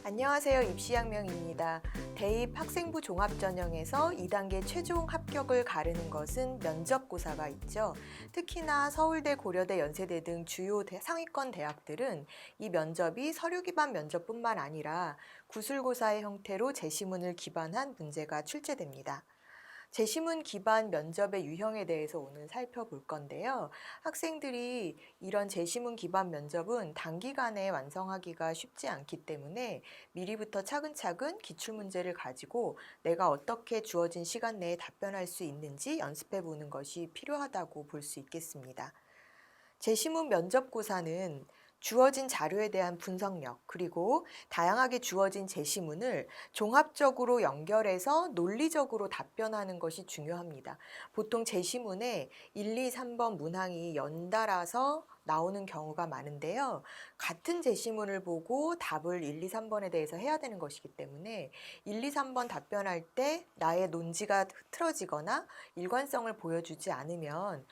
안녕하세요. 입시양명입니다. 대입 학생부 종합전형에서 2단계 최종 합격을 가르는 것은 면접고사가 있죠. 특히나 서울대, 고려대, 연세대 등 주요 상위권 대학들은 이 면접이 서류 기반 면접뿐만 아니라 구술고사의 형태로 제시문을 기반한 문제가 출제됩니다. 제시문 기반 면접의 유형에 대해서 오늘 살펴볼 건데요. 학생들이 이런 제시문 기반 면접은 단기간에 완성하기가 쉽지 않기 때문에 미리부터 차근차근 기출문제를 가지고 내가 어떻게 주어진 시간 내에 답변할 수 있는지 연습해 보는 것이 필요하다고 볼 수 있겠습니다. 제시문 면접고사는 주어진 자료에 대한 분석력, 그리고 다양하게 주어진 제시문을 종합적으로 연결해서 논리적으로 답변하는 것이 중요합니다. 보통 제시문에 1, 2, 3번 문항이 연달아서 나오는 경우가 많은데요. 같은 제시문을 보고 답을 1, 2, 3번에 대해서 해야 되는 것이기 때문에 1, 2, 3번 답변할 때 나의 논지가 흐트러지거나 일관성을 보여주지 않으면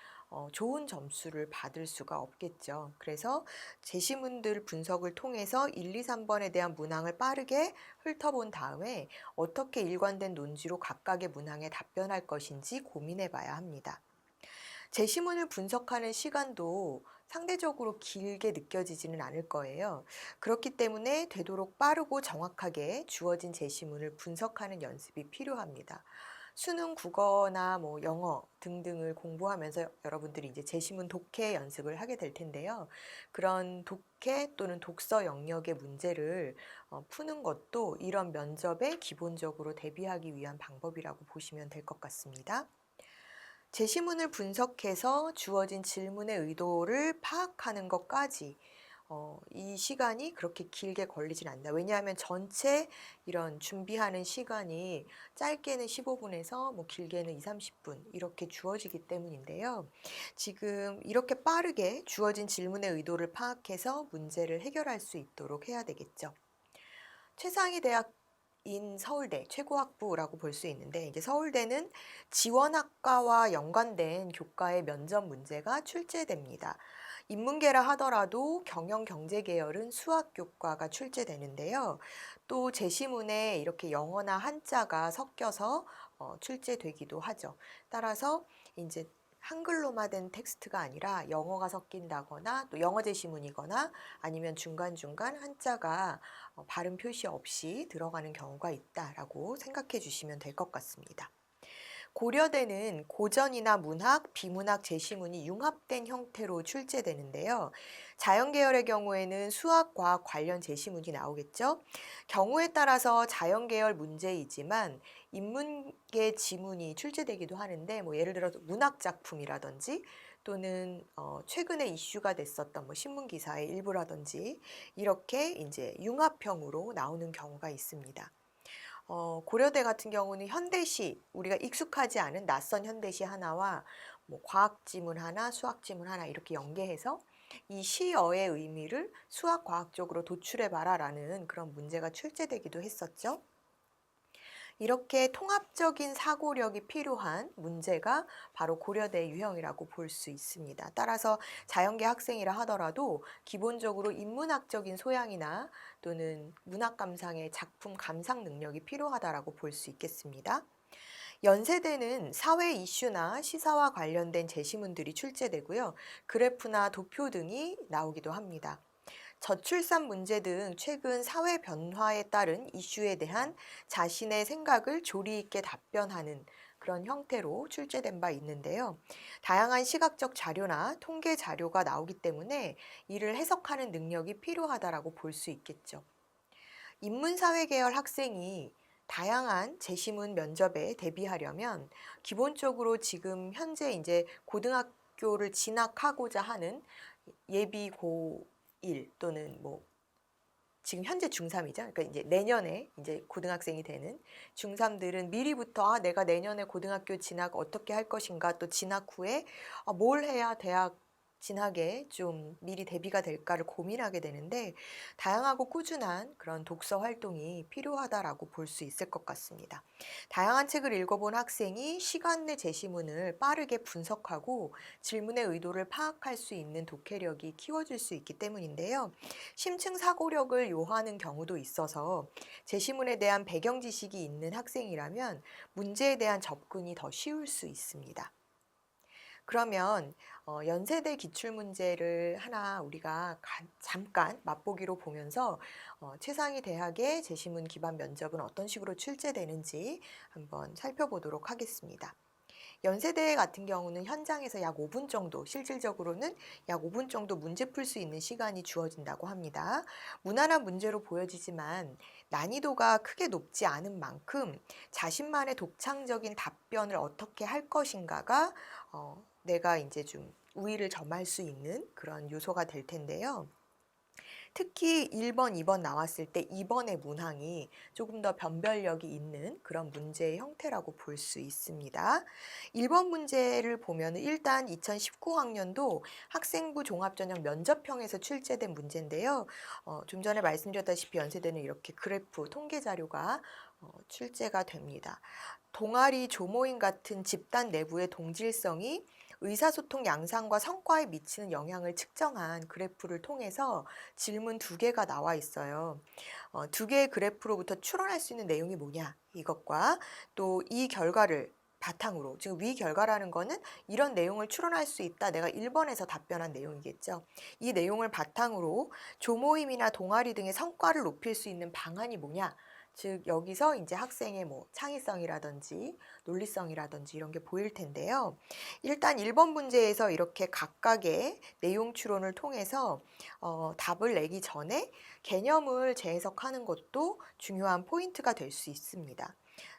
좋은 점수를 받을 수가 없겠죠. 그래서 제시문들 분석을 통해서 1, 2, 3번에 대한 문항을 빠르게 훑어본 다음에 어떻게 일관된 논지로 각각의 문항에 답변할 것인지 고민해 봐야 합니다. 제시문을 분석하는 시간도 상대적으로 길게 느껴지지는 않을 거예요. 그렇기 때문에 되도록 빠르고 정확하게 주어진 제시문을 분석하는 연습이 필요합니다. 수능, 국어나 영어 등등을 공부하면서 여러분들이 이제 제시문 독해 연습을 하게 될 텐데요. 그런 독해 또는 독서 영역의 문제를 푸는 것도 이런 면접에 기본적으로 대비하기 위한 방법이라고 보시면 될 것 같습니다. 제시문을 분석해서 주어진 질문의 의도를 파악하는 것까지 이 시간이 그렇게 길게 걸리진 않는다. 왜냐하면 전체 이런 준비하는 시간이 짧게는 15분에서 길게는 2, 30분 이렇게 주어지기 때문인데요. 지금 이렇게 빠르게 주어진 질문의 의도를 파악해서 문제를 해결할 수 있도록 해야 되겠죠. 최상위 대학인 서울대 최고학부라고 볼 수 있는데, 이제 서울대는 지원학과와 연관된 교과의 면접 문제가 출제됩니다. 인문계라 하더라도 경영 경제 계열은 수학 교과가 출제되는데요. 또 제시문에 이렇게 영어나 한자가 섞여서 출제되기도 하죠. 따라서 이제 한글로만 된 텍스트가 아니라 영어가 섞인다거나 또 영어 제시문이거나 아니면 중간중간 한자가 발음 표시 없이 들어가는 경우가 있다라고 생각해 주시면 될 것 같습니다. 고려대는 고전이나 문학, 비문학 제시문이 융합된 형태로 출제되는데요. 자연계열의 경우에는 수학, 과학 관련 제시문이 나오겠죠. 경우에 따라서 자연계열 문제이지만 인문계 지문이 출제되기도 하는데, 예를 들어서 문학 작품이라든지 또는 최근에 이슈가 됐었던 신문 기사의 일부라든지 이렇게 이제 융합형으로 나오는 경우가 있습니다. 고려대 같은 경우는 현대시, 우리가 익숙하지 않은 낯선 현대시 하나와 과학 지문 하나, 수학 지문 하나 이렇게 연계해서 이 시어의 의미를 수학 과학적으로 도출해 봐라라는 그런 문제가 출제되기도 했었죠. 이렇게 통합적인 사고력이 필요한 문제가 바로 고려대 유형이라고 볼 수 있습니다. 따라서 자연계 학생이라 하더라도 기본적으로 인문학적인 소양이나 또는 문학 감상의 작품 감상 능력이 필요하다라고 볼 수 있겠습니다. 연세대는 사회 이슈나 시사와 관련된 제시문들이 출제되고요. 그래프나 도표 등이 나오기도 합니다. 저출산 문제 등 최근 사회 변화에 따른 이슈에 대한 자신의 생각을 조리 있게 답변하는 그런 형태로 출제된 바 있는데요. 다양한 시각적 자료나 통계 자료가 나오기 때문에 이를 해석하는 능력이 필요하다라고 볼 수 있겠죠. 인문사회 계열 학생이 다양한 제시문 면접에 대비하려면 기본적으로 지금 현재 이제 고등학교를 진학하고자 하는 예비 고1 또는 지금 현재 중3이죠. 그러니까 이제 내년에 이제 고등학생이 되는 중3들은 미리부터 내가 내년에 고등학교 진학 어떻게 할 것인가, 또 진학 후에 뭘 해야 대학 진하게 좀 미리 대비가 될까를 고민하게 되는데 다양하고 꾸준한 그런 독서 활동이 필요하다라고 볼 수 있을 것 같습니다. 다양한 책을 읽어본 학생이 시간 내 제시문을 빠르게 분석하고 질문의 의도를 파악할 수 있는 독해력이 키워질 수 있기 때문인데요. 심층 사고력을 요하는 경우도 있어서 제시문에 대한 배경 지식이 있는 학생이라면 문제에 대한 접근이 더 쉬울 수 있습니다. 그러면 연세대 기출문제를 하나 우리가 잠깐 맛보기로 보면서 최상위 대학의 제시문 기반 면접은 어떤 식으로 출제되는지 한번 살펴보도록 하겠습니다. 연세대 같은 경우는 현장에서 약 5분 정도, 실질적으로는 약 5분 정도 문제 풀 수 있는 시간이 주어진다고 합니다. 무난한 문제로 보여지지만 난이도가 크게 높지 않은 만큼 자신만의 독창적인 답변을 어떻게 할 것인가가 내가 이제 좀 우위를 점할 수 있는 그런 요소가 될 텐데요. 특히 1번, 2번 나왔을 때 2번의 문항이 조금 더 변별력이 있는 그런 문제의 형태라고 볼 수 있습니다. 1번 문제를 보면 일단 2019학년도 학생부 종합전형 면접형에서 출제된 문제인데요. 좀 전에 말씀드렸다시피 연세대는 이렇게 그래프, 통계 자료가 출제가 됩니다. 동아리, 조모임 같은 집단 내부의 동질성이 의사소통 양상과 성과에 미치는 영향을 측정한 그래프를 통해서 질문 2개가 나와 있어요. 2개의 그래프로부터 추론할 수 있는 내용이 뭐냐 이것과 또 이 결과를 바탕으로 지금 위 결과라는 거는 이런 내용을 추론할 수 있다. 내가 1번에서 답변한 내용이겠죠. 이 내용을 바탕으로 조모임이나 동아리 등의 성과를 높일 수 있는 방안이 뭐냐. 즉 여기서 이제 학생의 뭐 창의성이라든지 논리성이라든지 이런 게 보일 텐데요. 일단 1번 문제에서 이렇게 각각의 내용 추론을 통해서 답을 내기 전에 개념을 재해석하는 것도 중요한 포인트가 될 수 있습니다.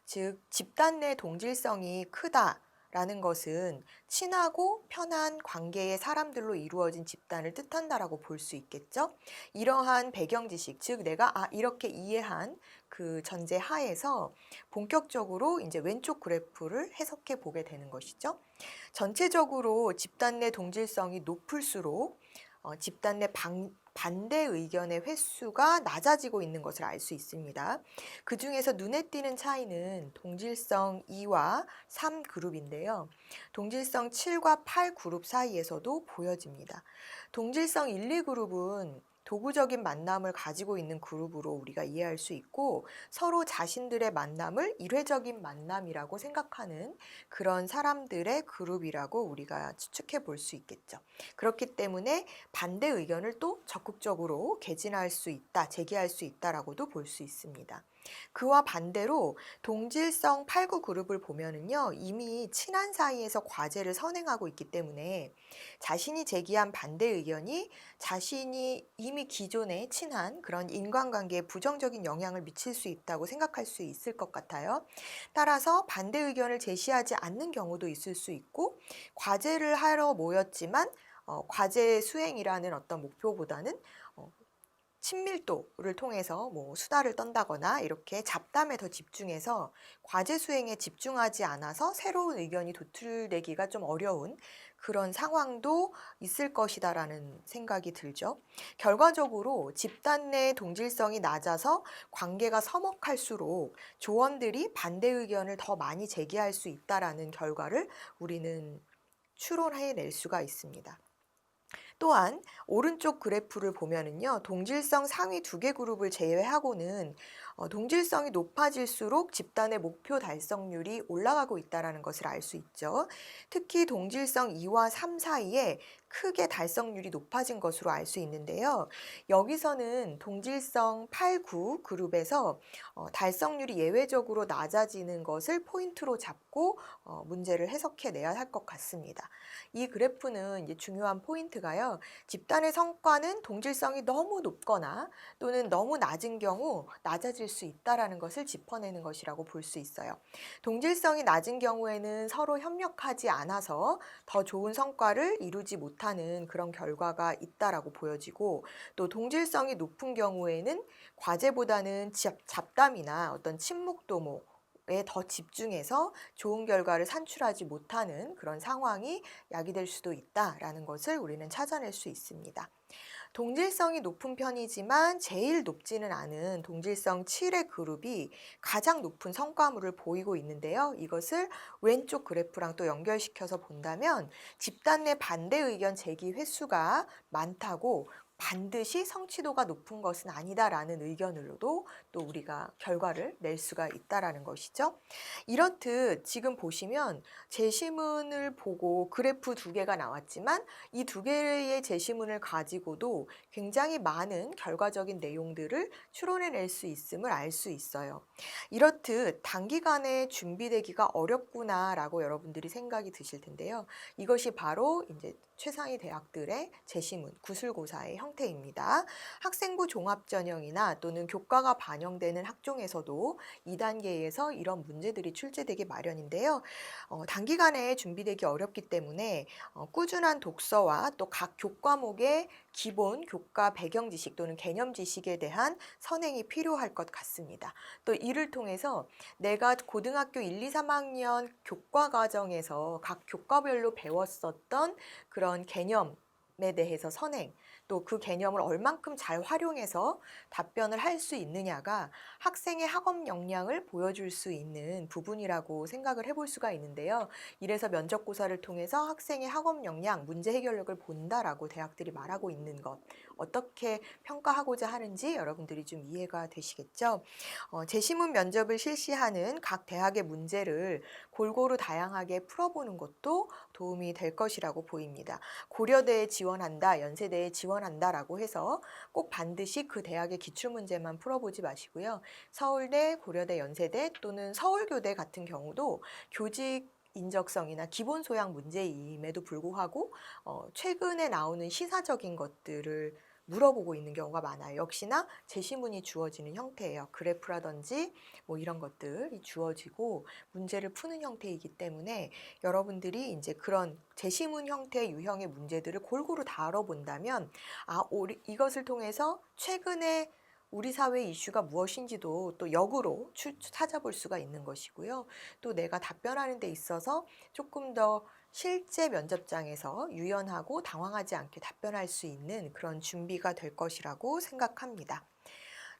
즉 집단 내 동질성이 크다. 라는 것은 친하고 편한 관계의 사람들로 이루어진 집단을 뜻한다라고 볼 수 있겠죠. 이러한 배경 지식, 즉 내가 이렇게 이해한 그 전제 하에서 본격적으로 이제 왼쪽 그래프를 해석해 보게 되는 것이죠. 전체적으로 집단 내 동질성이 높을수록 집단 내 반대 의견의 횟수가 낮아지고 있는 것을 알 수 있습니다. 그 중에서 눈에 띄는 차이는 동질성 2와 3 그룹인데요. 동질성 7과 8 그룹 사이에서도 보여집니다. 동질성 1, 2 그룹은 도구적인 만남을 가지고 있는 그룹으로 우리가 이해할 수 있고 서로 자신들의 만남을 일회적인 만남이라고 생각하는 그런 사람들의 그룹이라고 우리가 추측해 볼 수 있겠죠. 그렇기 때문에 반대 의견을 또 적극적으로 개진할 수 있다, 제기할 수 있다라고도 볼 수 있습니다. 그와 반대로 동질성 8구 그룹을 보면은요, 이미 친한 사이에서 과제를 선행하고 있기 때문에 자신이 제기한 반대 의견이 자신이 이미 기존에 친한 그런 인간관계에 부정적인 영향을 미칠 수 있다고 생각할 수 있을 것 같아요. 따라서 반대 의견을 제시하지 않는 경우도 있을 수 있고, 과제를 하러 모였지만 과제 수행이라는 어떤 목표보다는 친밀도를 통해서 뭐 수다를 떤다거나 이렇게 잡담에 더 집중해서 과제 수행에 집중하지 않아서 새로운 의견이 도출되기가 좀 어려운 그런 상황도 있을 것이다라는 생각이 들죠. 결과적으로 집단 내 동질성이 낮아서 관계가 서먹할수록 조원들이 반대 의견을 더 많이 제기할 수 있다라는 결과를 우리는 추론해낼 수가 있습니다. 또한 오른쪽 그래프를 보면은요, 동질성 상위 2개 그룹을 제외하고는 동질성이 높아질수록 집단의 목표 달성률이 올라가고 있다는 것을 알 수 있죠. 특히 동질성 2와 3 사이에 크게 달성률이 높아진 것으로 알 수 있는데요. 여기서는 동질성 8, 9 그룹에서 달성률이 예외적으로 낮아지는 것을 포인트로 잡고 문제를 해석해 내야 할 것 같습니다. 이 그래프는 이제 중요한 포인트가요. 집단의 성과는 동질성이 너무 높거나 또는 너무 낮은 경우 낮아질 수 있다는 것을 짚어내는 것이라고 볼 수 있어요. 동질성이 낮은 경우에는 서로 협력하지 않아서 더 좋은 성과를 이루지 못하는 그런 결과가 있다라고 보여지고 또 동질성이 높은 경우에는 과제보다는 잡담이나 어떤 친목 도모 더 집중해서 좋은 결과를 산출하지 못하는 그런 상황이 야기될 수도 있다라는 것을 우리는 찾아낼 수 있습니다. 동질성이 높은 편이지만 제일 높지는 않은 동질성 7의 그룹이 가장 높은 성과물을 보이고 있는데요. 이것을 왼쪽 그래프랑 또 연결시켜서 본다면 집단 내 반대 의견 제기 횟수가 많다고 반드시 성취도가 높은 것은 아니다라는 의견으로도 또 우리가 결과를 낼 수가 있다라는 것이죠. 이렇듯 지금 보시면 제시문을 보고 그래프 두 개가 나왔지만 이 두 개의 제시문을 가지고도 굉장히 많은 결과적인 내용들을 추론해낼 수 있음을 알 수 있어요. 이렇듯 단기간에 준비되기가 어렵구나라고 여러분들이 생각이 드실 텐데요. 이것이 바로 이제 최상위 대학들의 제시문, 구술고사의 형태입니다. 학생부 종합전형이나 또는 교과가 반영되는 학종에서도 2단계에서 이런 문제들이 출제되기 마련인데요. 단기간에 준비되기 어렵기 때문에 꾸준한 독서와 또 각 교과목의 기본 교과 배경 지식 또는 개념 지식에 대한 선행이 필요할 것 같습니다. 또 이를 통해서 내가 고등학교 1, 2, 3학년 교과 과정에서 각 교과별로 배웠었던 그런 개념에 대해서 선행, 또 그 개념을 얼만큼 잘 활용해서 답변을 할 수 있느냐가 학생의 학업 역량을 보여줄 수 있는 부분이라고 생각을 해볼 수가 있는데요. 이래서 면접고사를 통해서 학생의 학업 역량, 문제 해결력을 본다라고 대학들이 말하고 있는 것, 어떻게 평가하고자 하는지 여러분들이 좀 이해가 되시겠죠? 제시문 면접을 실시하는 각 대학의 문제를 골고루 다양하게 풀어보는 것도 도움이 될 것이라고 보입니다. 고려대에 지원한다, 연세대에 지원한다라고 해서 꼭 반드시 그 대학의 기출문제만 풀어보지 마시고요. 서울대, 고려대, 연세대 또는 서울교대 같은 경우도 교직 인적성이나 기본 소양 문제임에도 불구하고 최근에 나오는 시사적인 것들을 물어보고 있는 경우가 많아요. 역시나 제시문이 주어지는 형태예요. 그래프라든지 뭐 이런 것들이 주어지고 문제를 푸는 형태이기 때문에 여러분들이 이제 그런 제시문 형태의 유형의 문제들을 골고루 다뤄본다면 이것을 통해서 최근에 우리 사회 이슈가 무엇인지도 또 역으로 찾아볼 수가 있는 것이고요. 또 내가 답변하는 데 있어서 조금 더 실제 면접장에서 유연하고 당황하지 않게 답변할 수 있는 그런 준비가 될 것이라고 생각합니다.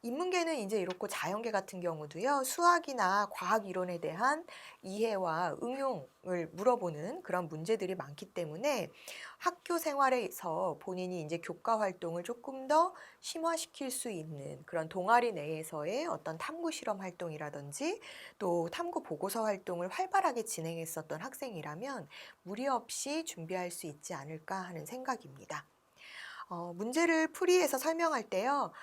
인문계는 이제 이렇고 자연계 같은 경우도요, 수학이나 과학 이론에 대한 이해와 응용을 물어보는 그런 문제들이 많기 때문에 학교 생활에서 본인이 이제 교과 활동을 조금 더 심화시킬 수 있는 그런 동아리 내에서의 어떤 탐구 실험 활동이라든지 또 탐구 보고서 활동을 활발하게 진행했었던 학생이라면 무리 없이 준비할 수 있지 않을까 하는 생각입니다. 문제를 풀이해서 설명할 때요,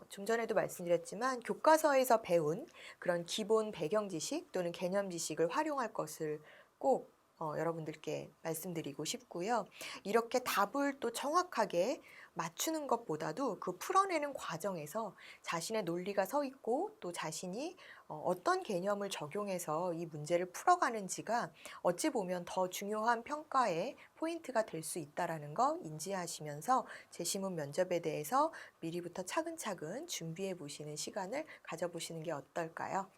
좀 전에도 말씀드렸지만 교과서에서 배운 그런 기본 배경 지식 또는 개념 지식을 활용할 것을 꼭 여러분들께 말씀드리고 싶고요. 이렇게 답을 또 정확하게 맞추는 것보다도 그 풀어내는 과정에서 자신의 논리가 서 있고 또 자신이 어떤 개념을 적용해서 이 문제를 풀어가는지가 어찌 보면 더 중요한 평가의 포인트가 될 수 있다는 거 인지하시면서 제시문 면접에 대해서 미리부터 차근차근 준비해 보시는 시간을 가져보시는 게 어떨까요?